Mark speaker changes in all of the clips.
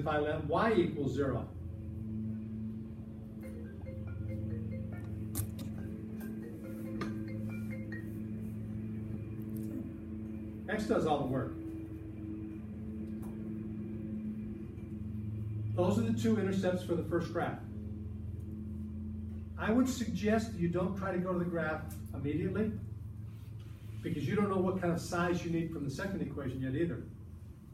Speaker 1: if I let y equal 0? X does all the work. Those are the two intercepts for the first graph. I would suggest you don't try to go to the graph immediately, because you don't know what kind of size you need from the second equation yet either.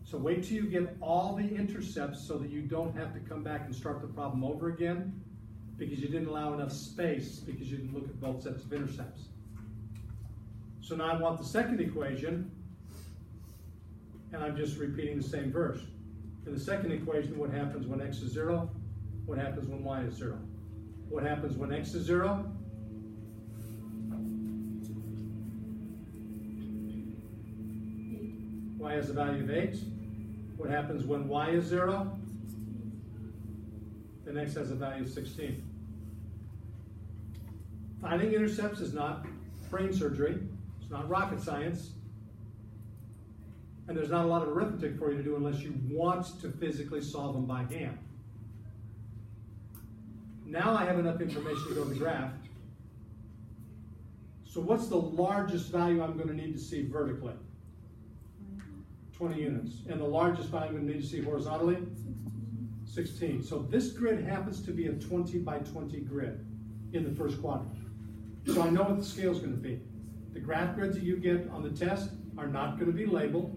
Speaker 1: So wait till you get all the intercepts so that you don't have to come back and start the problem over again because you didn't allow enough space because you didn't look at both sets of intercepts. So now I want the second equation, and I'm just repeating the same verse. In the second equation, what happens when x is 0? What happens when y is 0? What happens when x is 0? Y has a value of 8. What happens when y is 0? Then x has a value of 16. Finding intercepts is not brain surgery. It's not rocket science. And there's not a lot of arithmetic for you to do unless you want to physically solve them by hand. Now I have enough information to go to the graph. So what's the largest value I'm going to need to see vertically? 20 units. And the largest value I'm going to need to see horizontally? 16. So this grid happens to be a 20 by 20 grid in the first quadrant. So I know what the scale is going to be. The graph grids that you get on the test are not going to be labeled.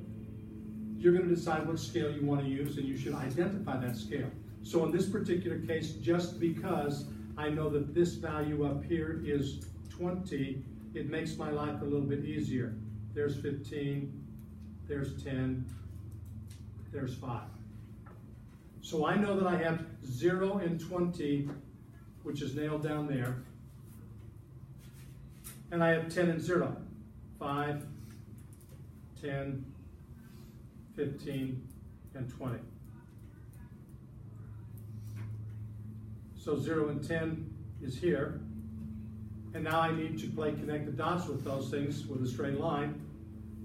Speaker 1: You're going to decide what scale you want to use, and you should identify that scale. So in this particular case, just because I know that this value up here is 20, it makes my life a little bit easier. There's 15, there's 10, there's 5. So I know that I have 0 and 20, which is nailed down there. And I have 10 and 0. 5, 10, 15, and 20. So 0 and 10 is here. And now I need to connect the dots with those things with a straight line.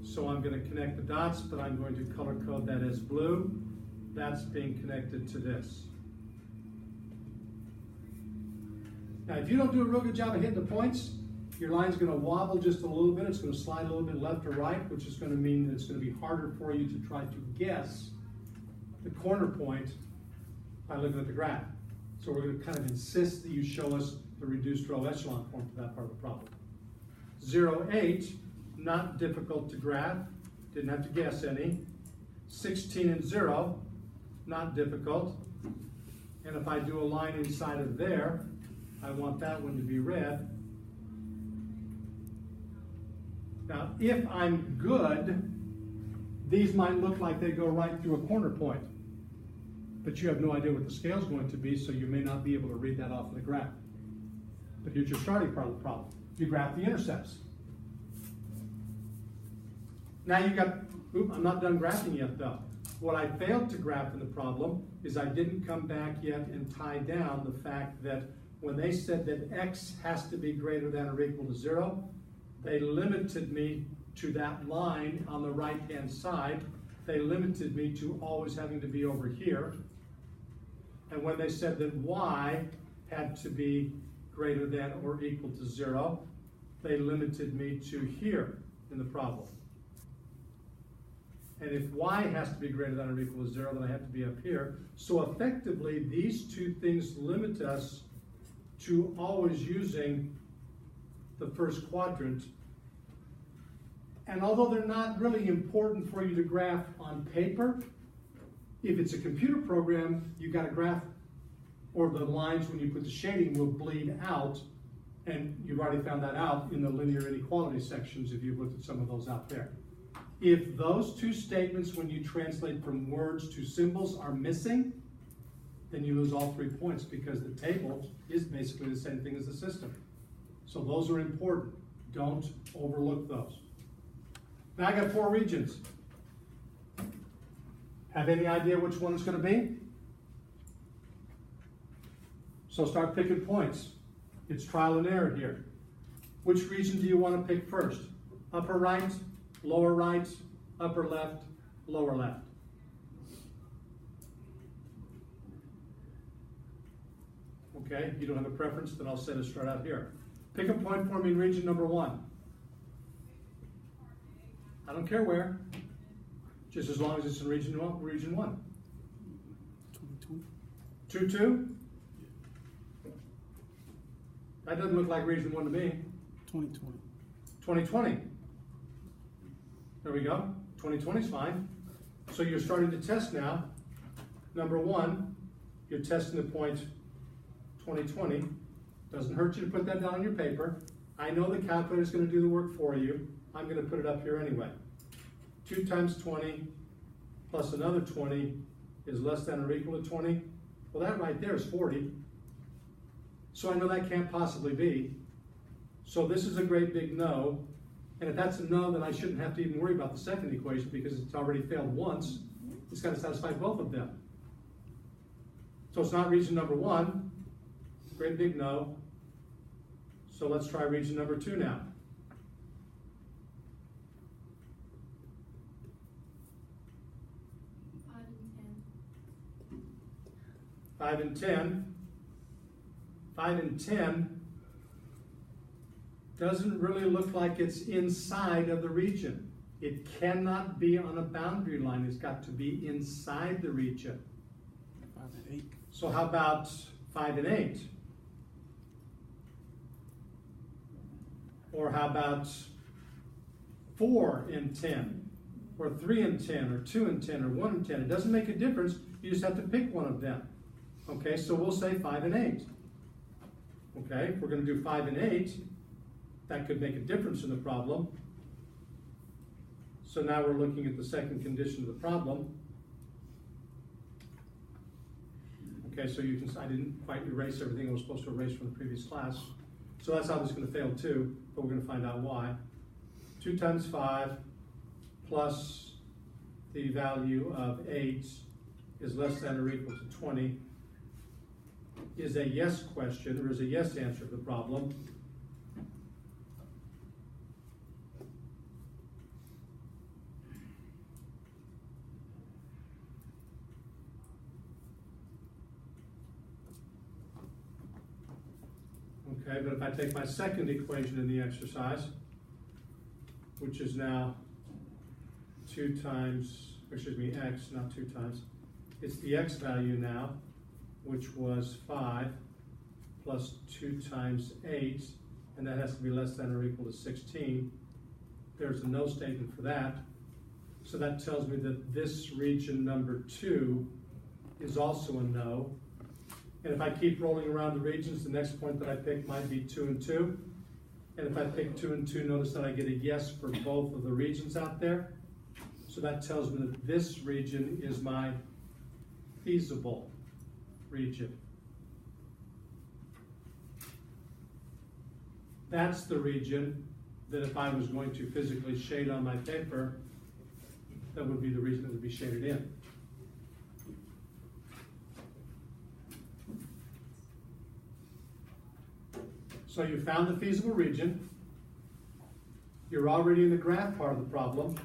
Speaker 1: So I'm going to connect the dots, but I'm going to color code that as blue. That's being connected to this. Now, if you don't do a real good job of hitting the points, your line's going to wobble just a little bit. It's going to slide a little bit left or right, which is going to mean that it's going to be harder for you to try to guess the corner point by looking at the graph. So we're going to kind of insist that you show us the reduced row echelon form for that part of the problem. 0, 8, not difficult to graph. Didn't have to guess any. 16 and 0, not difficult. And if I do a line inside of there, I want that one to be red. Now, if I'm good, these might look like they go right through a corner point. But you have no idea what the scale is going to be, so you may not be able to read that off of the graph. But here's your starting part of the problem. You graph the intercepts. Now you've got, I'm not done graphing yet though. What I failed to graph in the problem is I didn't come back yet and tie down the fact that when they said that x has to be greater than or equal to 0, they limited me to that line on the right-hand side. They limited me to always having to be over here. And when they said that y had to be greater than or equal to 0, they limited me to here in the problem. And if y has to be greater than or equal to 0, then I have to be up here. So effectively, these two things limit us to always using the first quadrant. And although they're not really important for you to graph on paper, if it's a computer program, you've got to graph, or the lines when you put the shading will bleed out, and you've already found that out in the linear inequality sections if you've looked at some of those out there. If those two statements, when you translate from words to symbols, are missing, then you lose all 3 points because the table is basically the same thing as the system. So those are important. Don't overlook those. Now I got 4 regions. Have any idea which one it's going to be? So start picking points. It's trial and error here. Which region do you want to pick first? Upper right, lower right, upper left, lower left. Okay, you don't have a preference, then I'll say to start out here. Pick a point for me in region number 1. I don't care where, just as long as it's in region 1. 2-2? That doesn't look like region 1 to me.
Speaker 2: 2020.
Speaker 1: 2020. There we go. 2020 is fine. So you're starting to test now. Number 1, you're testing the point 2020. Doesn't hurt you to put that down on your paper. I know the calculator is going to do the work for you. I'm going to put it up here anyway. 2 times 20 plus another 20 is less than or equal to 20. Well, that right there is 40. So I know that can't possibly be. So this is a great big no. And if that's a no, then I shouldn't have to even worry about the second equation because it's already failed once. It's got to satisfy both of them. So it's not region number 1. Great big no. So let's try region number 2 now. 5 and 10. 5 and 10 doesn't really look like it's inside of the region. It cannot be on a boundary line. It's got to be inside the region.
Speaker 2: 5 and 8.
Speaker 1: So how about 5 and 8? Or how about 4 and 10? Or 3 and 10? Or 2 and 10? Or 1 and 10? It doesn't make a difference. You just have to pick one of them. Okay, so we'll say 5 and 8. Okay, if we're going to do 5 and 8, that could make a difference in the problem. So now we're looking at the second condition of the problem. Okay, so you can, I didn't quite erase everything I was supposed to erase from the previous class. So that's how this is going to fail too, but we're going to find out why. 2 times 5 plus the value of 8 is less than or equal to 20 is a yes question, or is a yes answer to the problem. Okay, but if I take my second equation in the exercise, which is now 2 times, excuse me, x, not 2 times, it's the x value now, which was 5 plus 2 times 8, and that has to be less than or equal to 16. There's a no statement for that. So that tells me that this region number 2 is also a no. And if I keep rolling around the regions, the next point that I pick might be 2 and 2. And if I pick 2 and 2, notice that I get a yes for both of the regions out there. So that tells me that this region is my feasible region. That's the region that if I was going to physically shade on my paper, that would be the region that would be shaded in. So you found the feasible region. You're already in the graph part of the problem,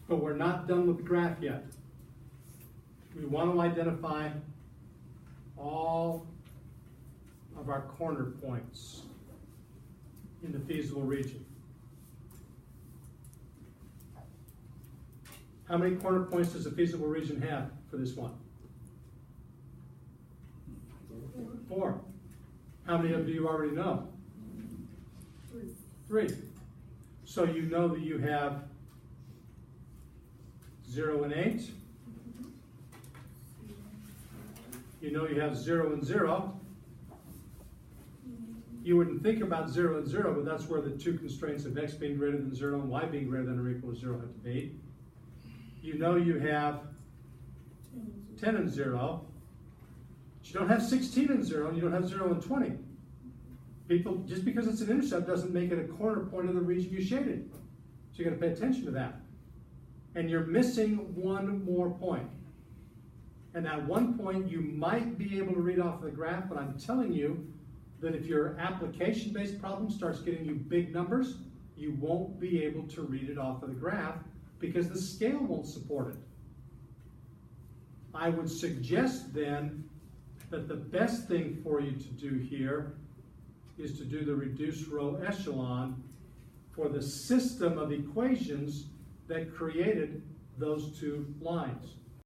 Speaker 1: but we're not done with the graph yet. We want to identify all of our corner points in the feasible region. How many corner points does the feasible region have for this one? 4. How many of you already know? 3. So you know that you have 0 and 8. You know you have 0 and 0. You wouldn't think about 0 and 0, but that's where the 2 constraints of x being greater than 0 and y being greater than or equal to 0 have to be. You know you have 10 and 0. But you don't have 16 and 0, and you don't have 0 and 20. People, just because it's an intercept doesn't make it a corner point of the region you shaded. So you got to pay attention to that. And you're missing one more point. And that one point you might be able to read off of the graph, but I'm telling you that if your application-based problem starts getting you big numbers, you won't be able to read it off of the graph because the scale won't support it. I would suggest then that the best thing for you to do here is to do the reduced row echelon for the system of equations that created those two lines.